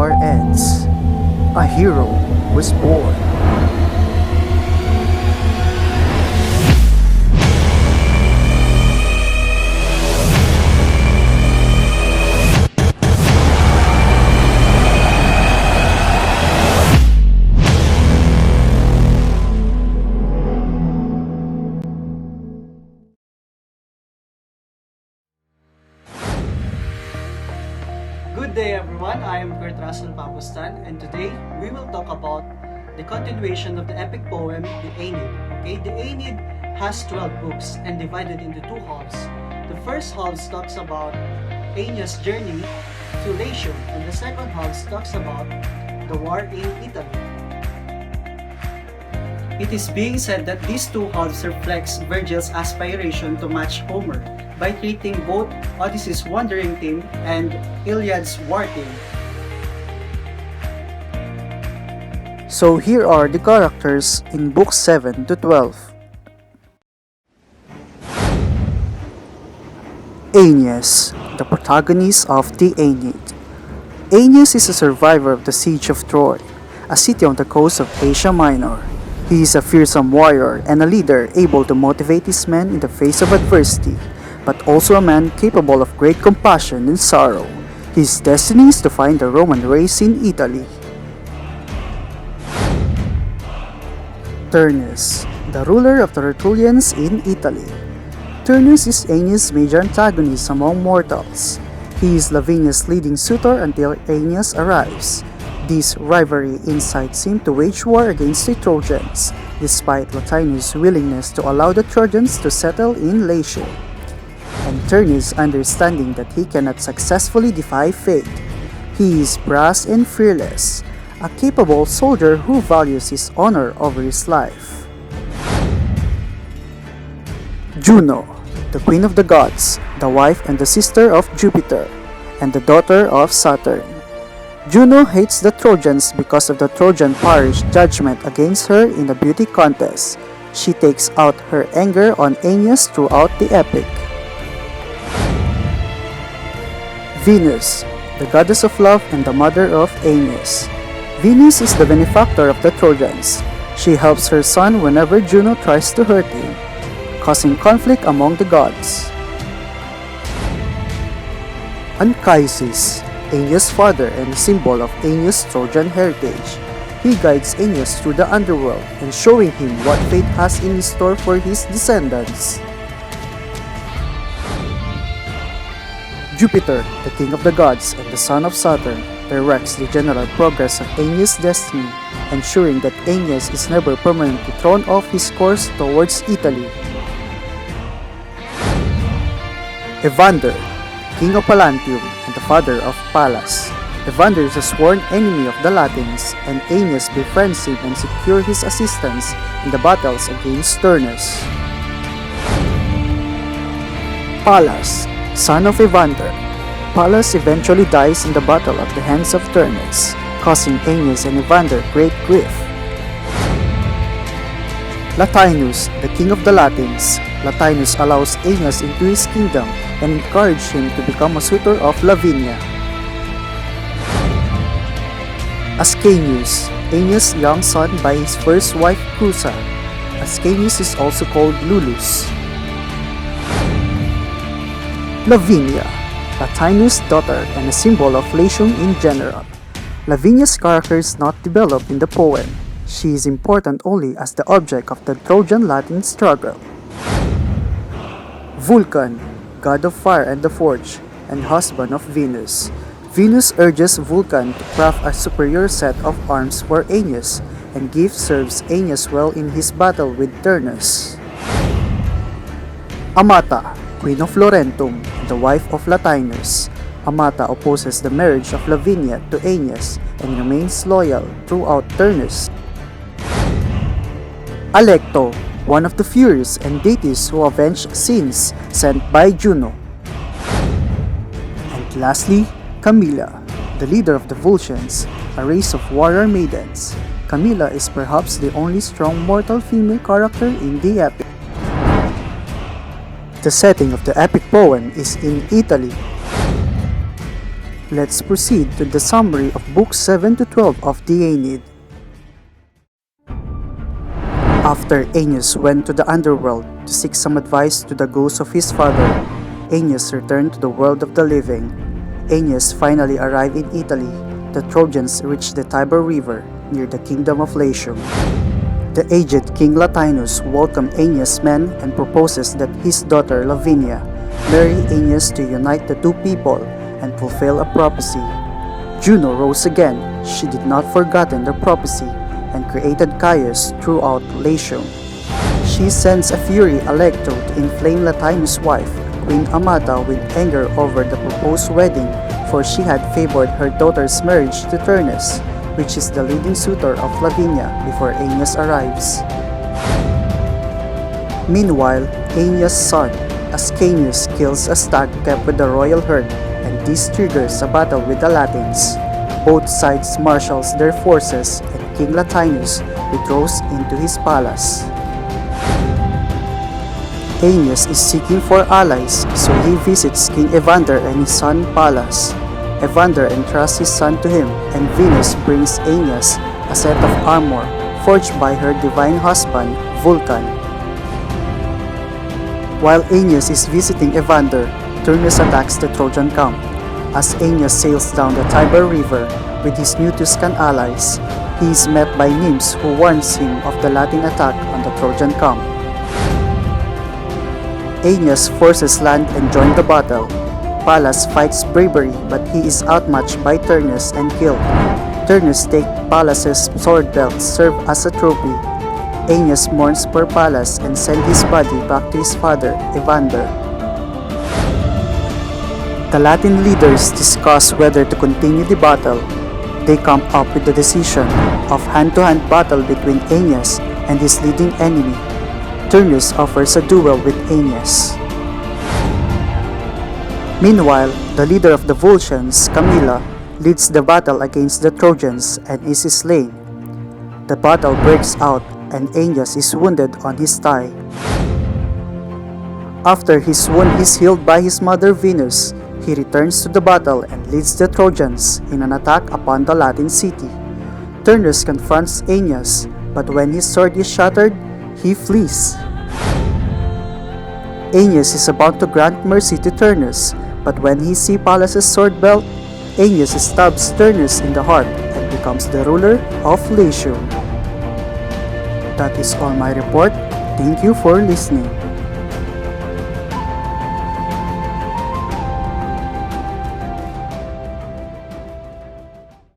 war ends, a hero was born. Good day everyone, I am Kurt Russell Papustan, and today we will talk about the continuation of the epic poem, the Aeneid. Okay, the Aeneid has 12 books and divided into two halves. The first half talks about Aeneas' journey to Latium, and the second half talks about the war in Italy. It is being said that these two halves reflects Virgil's aspiration to match Homer by treating both Odyssey's wandering theme and Iliad's war theme. So here are the characters in books 7 to 12. Aeneas, the protagonist of the Aeneid. Aeneas is a survivor of the siege of Troy, a city on the coast of Asia Minor. He is a fearsome warrior and a leader able to motivate his men in the face of adversity, but also a man capable of great compassion and sorrow. His destiny is to find the Roman race in Italy. Turnus, the ruler of the Tertullians in Italy. Turnus is Aeneas' major antagonist among mortals. He is Lavinia's leading suitor until Aeneas arrives. This rivalry incites him to wage war against the Trojans, despite Latinus' willingness to allow the Trojans to settle in Latium, and Turnus understanding that he cannot successfully defy fate. He is brass and fearless, a capable soldier who values his honor over his life. Juno, the queen of the gods, the wife and the sister of Jupiter, and the daughter of Saturn. Juno hates the Trojans because of the Trojan parish judgment against her in a beauty contest. She takes out her anger on Aeneas throughout the epic. Venus, the goddess of love and the mother of Aeneas. Venus is the benefactor of the Trojans. She helps her son whenever Juno tries to hurt him, causing conflict among the gods. Anchises, Aeneas' father and a symbol of Aeneas' Trojan heritage. He guides Aeneas through the underworld and showing him what fate has in store for his descendants. Jupiter, the king of the gods and the son of Saturn, directs the general progress of Aeneas' destiny, ensuring that Aeneas is never permanently thrown off his course towards Italy. Evander, king of Pallantium and the father of Pallas. Evander is a sworn enemy of the Latins, and Aeneas befriends him and secures his assistance in the battles against Turnus. Pallas, son of Evander. Pallas eventually dies in the battle at the hands of Turnus, causing Aeneas and Evander great grief. Latinus, the king of the Latins. Latinus allows Aeneas into his kingdom and encouraged him to become a suitor of Lavinia. Ascanius, Aeneas' young son by his first wife Creusa. Ascanius is also called Lulus. Lavinia, Latinus' daughter and a symbol of Latium in general. Lavinia's character is not developed in the poem. She is important only as the object of the Trojan-Latin struggle. Vulcan, god of fire and the forge, and husband of Venus. Venus urges Vulcan to craft a superior set of arms for Aeneas, and gift serves Aeneas well in his battle with Turnus. Amata, queen of Laurentum, and the wife of Latinus. Amata opposes the marriage of Lavinia to Aeneas and remains loyal throughout Turnus. Alecto, one of the Furies and deities who avenge sins sent by Juno. And lastly, Camilla, the leader of the Volscians, a race of warrior maidens. Camilla is perhaps the only strong mortal female character in the epic. The setting of the epic poem is in Italy. Let's proceed to the summary of books 7 to 12 of the Aeneid. After Aeneas went to the underworld to seek some advice to the ghost of his father, Aeneas returned to the world of the living. Aeneas finally arrived in Italy. The Trojans reached the Tiber River near the kingdom of Latium. The aged King Latinus welcomed Aeneas' men and proposes that his daughter Lavinia marry Aeneas to unite the two people and fulfill a prophecy. Juno rose again. She did not forgotten the prophecy and created chaos throughout Latium. She sends a fury Alecto to inflame Latinus' wife, Queen Amata, with anger over the proposed wedding, for she had favored her daughter's marriage to Turnus, which is the leading suitor of Lavinia, before Aeneas arrives. Meanwhile, Aeneas' son, Ascanius, kills a stag kept with the royal herd, and this triggers a battle with the Latins. Both sides marshals their forces, and King Latinus withdraws into his palace. Aeneas is seeking for allies, so he visits King Evander and his son Pallas. Evander entrusts his son to him, and Venus brings Aeneas a set of armor forged by her divine husband, Vulcan. While Aeneas is visiting Evander, Turnus attacks the Trojan camp. As Aeneas sails down the Tiber River with his new Tuscan allies, he is met by nymphs who warns him of the Latin attack on the Trojan camp. Aeneas forces land and joins the battle. Pallas fights bravery, but he is outmatched by Turnus and killed. Turnus takes Pallas's sword belt serve as a trophy. Aeneas mourns for Pallas and sends his body back to his father, Evander. The Latin leaders discuss whether to continue the battle. They come up with the decision of hand-to-hand battle between Aeneas and his leading enemy. Turnus offers a duel with Aeneas. Meanwhile, the leader of the Volscians, Camilla, leads the battle against the Trojans and is slain. The battle breaks out and Aeneas is wounded on his thigh. After his wound is healed by his mother Venus, he returns to the battle and leads the Trojans in an attack upon the Latin city. Turnus confronts Aeneas, but when his sword is shattered, he flees. Aeneas is about to grant mercy to Turnus, but when he sees Pallas's sword belt, Aeneas stabs Turnus in the heart and becomes the ruler of Latium. That is all my report. Thank you for listening.